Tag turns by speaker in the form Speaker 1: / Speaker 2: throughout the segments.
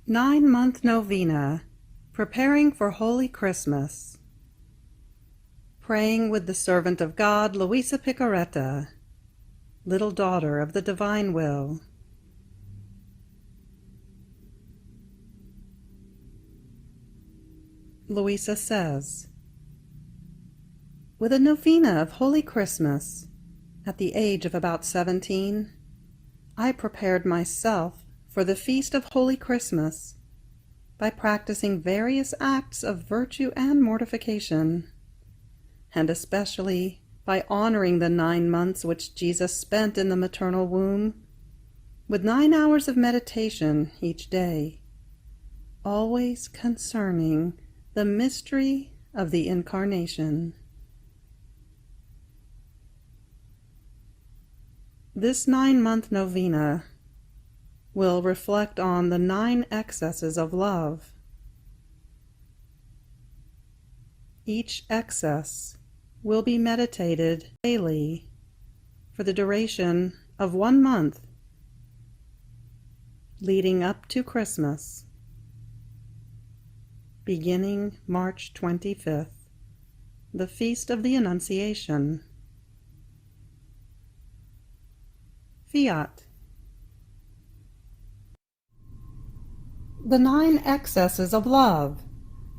Speaker 1: 9-month Novena, preparing for Holy Christmas. Praying with the servant of God, Luisa Picaretta, little daughter of the divine will. Luisa says, with a novena of Holy Christmas, at the age of about 17, I prepared myself for the feast of Holy Christmas by practicing various acts of virtue and mortification, and especially by honoring the 9 months which Jesus spent in the maternal womb, with 9 hours of meditation each day, always concerning the mystery of the Incarnation. This 9-month novena will reflect on the 9 excesses of love. Each excess will be meditated daily for the duration of 1 month, leading up to Christmas, beginning March 25th, the Feast of the Annunciation. Fiat. The 9 Excesses of Love,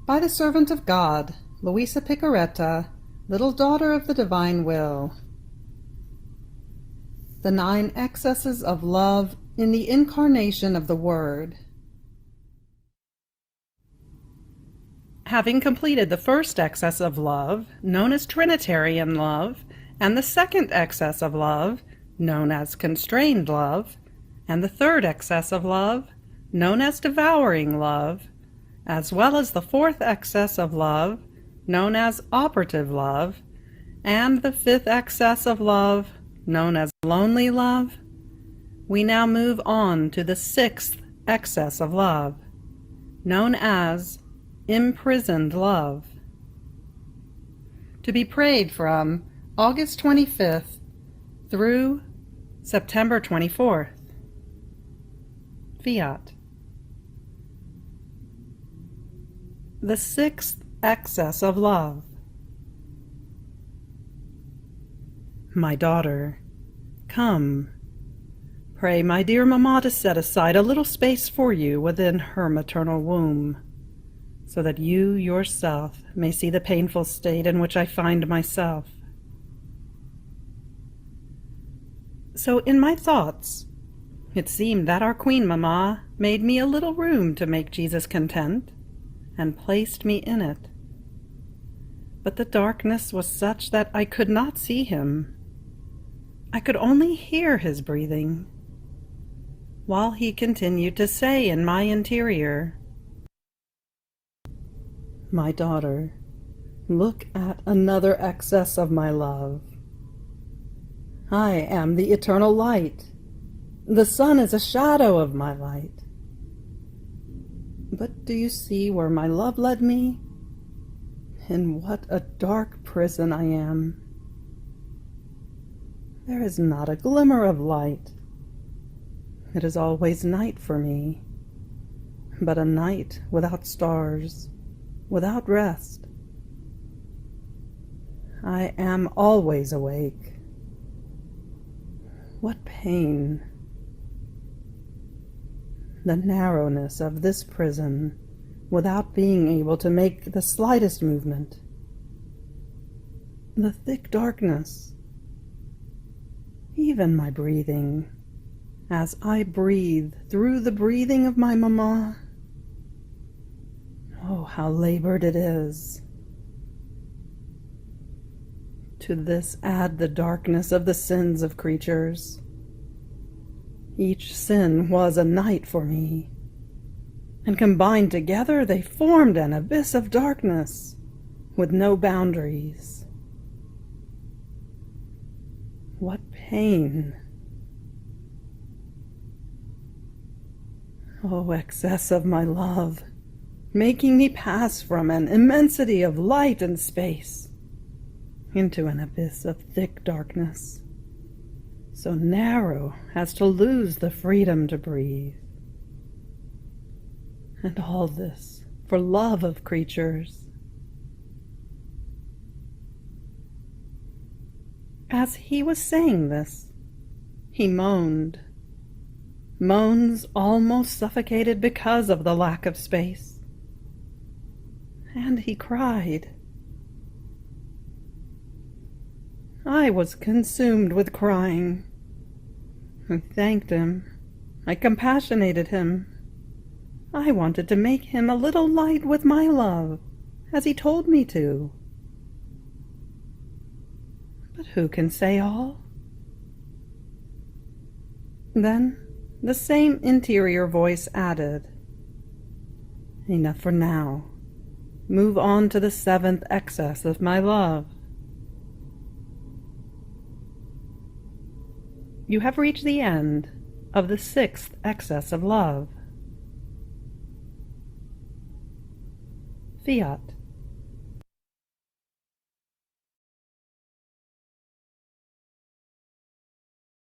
Speaker 1: by the servant of God, Luisa Picaretta, little daughter of the divine will. The 9 excesses of love in the incarnation of the Word. Having completed the first excess of love, known as Trinitarian love, and the second excess of love, known as constrained love, and the third excess of love, known as devouring love, as well as the fourth excess of love, known as operative love, and the 5th excess of love, known as lonely love, we now move on to the 6th excess of love, known as imprisoned love, to be prayed from August 25th through September 24th. Fiat. The 6th excess of love. My daughter, come. Pray my dear mamma to set aside a little space for you within her maternal womb, so that you yourself may see the painful state in which I find myself. So in my thoughts, it seemed that our Queen Mamma made me a little room to make Jesus content, and placed me in it. But the darkness was such that I could not see him. I could only hear his breathing, while he continued to say in my interior, my daughter, look at another excess of my love. I am the eternal light. The sun is a shadow of my light. But do you see where my love led me? In what a dark prison I am. There is not a glimmer of light. It is always night for me, but a night without stars, without rest. I am always awake. What pain! The narrowness of this prison, without being able to make the slightest movement. The thick darkness. Even my breathing, as I breathe through the breathing of my mamma. Oh, how labored it is. To this add the darkness of the sins of creatures. Each sin was a night for me, and combined together they formed an abyss of darkness with no boundaries. What pain! Oh, excess of my love, making me pass from an immensity of light and space into an abyss of thick darkness, so narrow as to lose the freedom to breathe. And all this for love of creatures. As he was saying this, he moaned. Moans almost suffocated because of the lack of space. And he cried. I was consumed with crying. I thanked him. I compassionated him. I wanted to make him a little light with my love, as he told me to. But who can say all? Then the same interior voice added, Enough for now. Move on to the 7th excess of my love. You have reached the end of the 6th excess of love. Fiat.